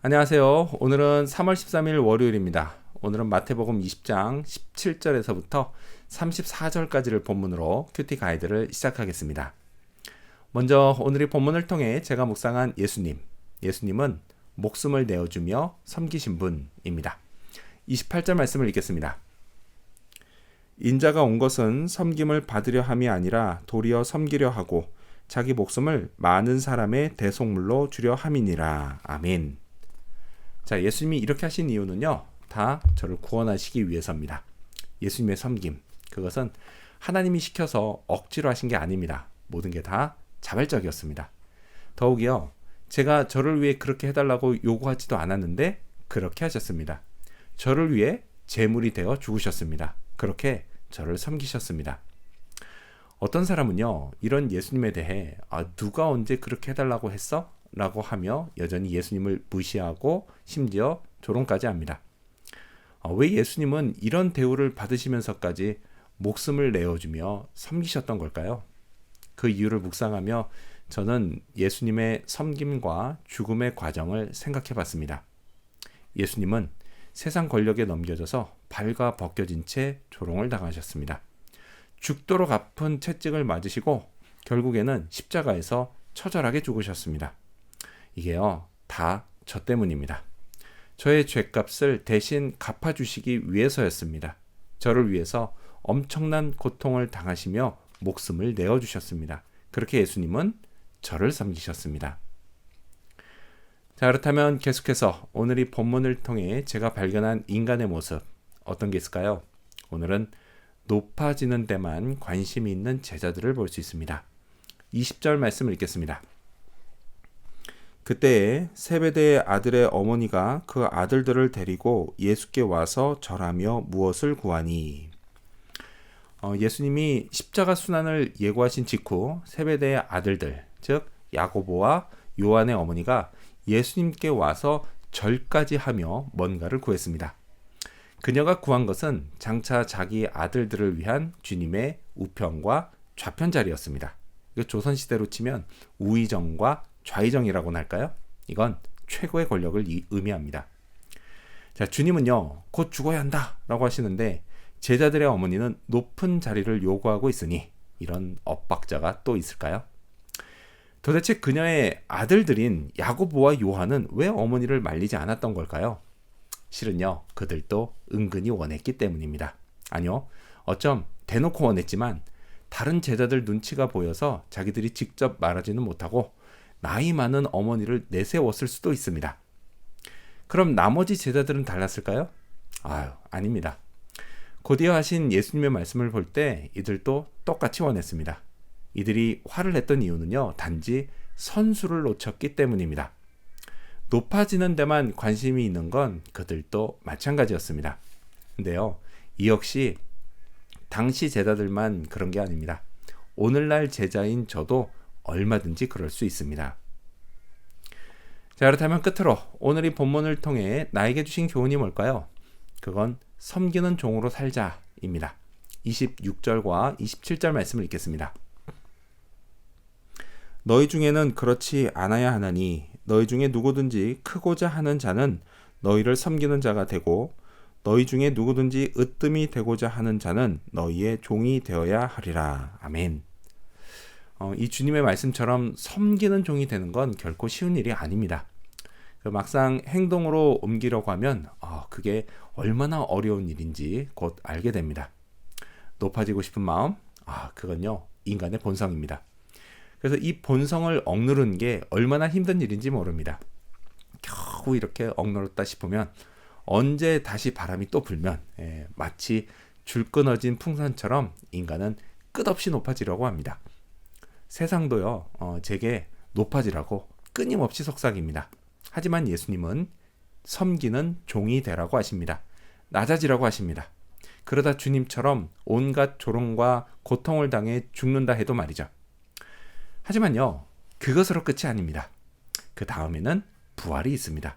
안녕하세요. 오늘은 3월 13일 월요일입니다. 오늘은 마태복음 20장 17절에서부터 34절까지를 본문으로 큐티 가이드를 시작하겠습니다. 먼저 오늘의 본문을 통해 제가 묵상한 예수님은 목숨을 내어주며 섬기신 분입니다. 28절 말씀을 읽겠습니다. 인자가 온 것은 섬김을 받으려 함이 아니라 도리어 섬기려 하고 자기 목숨을 많은 사람의 대속물로 주려 함이니라. 아멘. 자, 예수님이 이렇게 하신 이유는요, 다 저를 구원하시기 위해서입니다. 예수님의 섬김, 그것은 하나님이 시켜서 억지로 하신 게 아닙니다. 모든 게 다 자발적이었습니다. 더욱이요, 제가 저를 위해 그렇게 해달라고 요구하지도 않았는데 그렇게 하셨습니다. 저를 위해 제물이 되어 죽으셨습니다. 그렇게 저를 섬기셨습니다. 어떤 사람은요, 이런 예수님에 대해 누가 언제 그렇게 해달라고 했어? 라고 하며 여전히 예수님을 무시하고 심지어 조롱까지 합니다. 왜 예수님은 이런 대우를 받으시면서까지 목숨을 내어주며 섬기셨던 걸까요? 그 이유를 묵상하며 저는 예수님의 섬김과 죽음의 과정을 생각해 봤습니다. 예수님은 세상 권력에 넘겨져서 발가 벗겨진 채 조롱을 당하셨습니다. 죽도록 아픈 채찍을 맞으시고 결국에는 십자가에서 처절하게 죽으셨습니다. 이게요, 다 저 때문입니다. 저의 죄값을 대신 갚아주시기 위해서였습니다. 저를 위해서 엄청난 고통을 당하시며 목숨을 내어주셨습니다. 그렇게 예수님은 저를 섬기셨습니다. 자, 그렇다면 계속해서 오늘 이 본문을 통해 제가 발견한 인간의 모습, 어떤 게 있을까요? 오늘은 높아지는 데만 관심이 있는 제자들을 볼 수 있습니다. 20절 말씀을 읽겠습니다. 그때에 세베대의 아들의 어머니가 그 아들들을 데리고 예수께 와서 절하며 무엇을 구하니. 예수님이 십자가 순환을 예고하신 직후 세베대의 아들들, 즉 야고보와 요한의 어머니가 예수님께 와서 절까지 하며 뭔가를 구했습니다. 그녀가 구한 것은 장차 자기 아들들을 위한 주님의 우편과 좌편 자리였습니다. 이거 조선시대로 치면 우의정과 좌의정이라고나 할까요? 이건 최고의 권력을 의미합니다. 자, 주님은요, 곧 죽어야 한다 라고 하시는데 제자들의 어머니는 높은 자리를 요구하고 있으니 이런 엇박자가 또 있을까요? 도대체 그녀의 아들들인 야고보와 요한은 왜 어머니를 말리지 않았던 걸까요? 실은요, 그들도 은근히 원했기 때문입니다. 아니요, 어쩜 대놓고 원했지만 다른 제자들 눈치가 보여서 자기들이 직접 말하지는 못하고 나이 많은 어머니를 내세웠을 수도 있습니다. 그럼 나머지 제자들은 달랐을까요? 아닙니다. 곧이어 하신 예수님의 말씀을 볼 때 이들도 똑같이 원했습니다. 이들이 화를 냈던 이유는요, 단지 선수를 놓쳤기 때문입니다. 높아지는 데만 관심이 있는 건 그들도 마찬가지였습니다. 근데요, 이 역시 당시 제자들만 그런 게 아닙니다. 오늘날 제자인 저도 얼마든지 그럴 수 있습니다. 자, 그렇다면 끝으로 오늘 이 본문을 통해 나에게 주신 교훈이 뭘까요? 그건 섬기는 종으로 살자입니다. 26절과 27절 말씀을 읽겠습니다. 너희 중에는 그렇지 않아야 하나니 너희 중에 누구든지 크고자 하는 자는 너희를 섬기는 자가 되고 너희 중에 누구든지 으뜸이 되고자 하는 자는 너희의 종이 되어야 하리라. 아멘. 이 주님의 말씀처럼 섬기는 종이 되는 건 결코 쉬운 일이 아닙니다. 막상 행동으로 옮기려고 하면 그게 얼마나 어려운 일인지 곧 알게 됩니다. 높아지고 싶은 마음, 그건요, 인간의 본성입니다. 그래서 이 본성을 억누르는 게 얼마나 힘든 일인지 모릅니다. 겨우 이렇게 억누렀다 싶으면 언제 다시 바람이 또 불면 마치 줄 끊어진 풍선처럼 인간은 끝없이 높아지려고 합니다. 세상도요, 제게 높아지라고 끊임없이 속삭입니다. 하지만 예수님은 섬기는 종이 되라고 하십니다. 낮아지라고 하십니다. 그러다 주님처럼 온갖 조롱과 고통을 당해 죽는다 해도 말이죠. 하지만요, 그것으로 끝이 아닙니다. 그 다음에는 부활이 있습니다.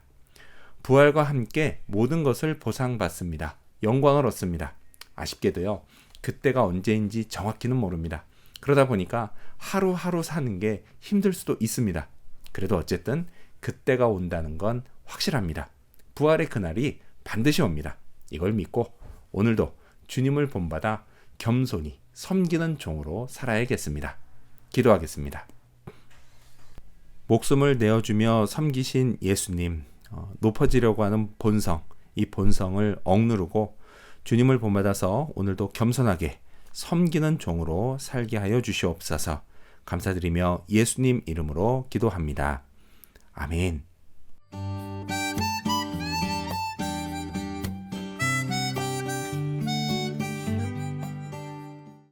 부활과 함께 모든 것을 보상받습니다. 영광을 얻습니다. 아쉽게도요, 그때가 언제인지 정확히는 모릅니다. 그러다 보니까 하루하루 사는 게 힘들 수도 있습니다. 그래도 어쨌든 그때가 온다는 건 확실합니다. 부활의 그날이 반드시 옵니다. 이걸 믿고 오늘도 주님을 본받아 겸손히 섬기는 종으로 살아야겠습니다. 기도하겠습니다. 목숨을 내어주며 섬기신 예수님, 높아지려고 하는 본성, 이 본성을 억누르고 주님을 본받아서 오늘도 겸손하게 섬기는 종으로 살게 하여 주시옵소서. 감사드리며 예수님 이름으로 기도합니다. 아멘.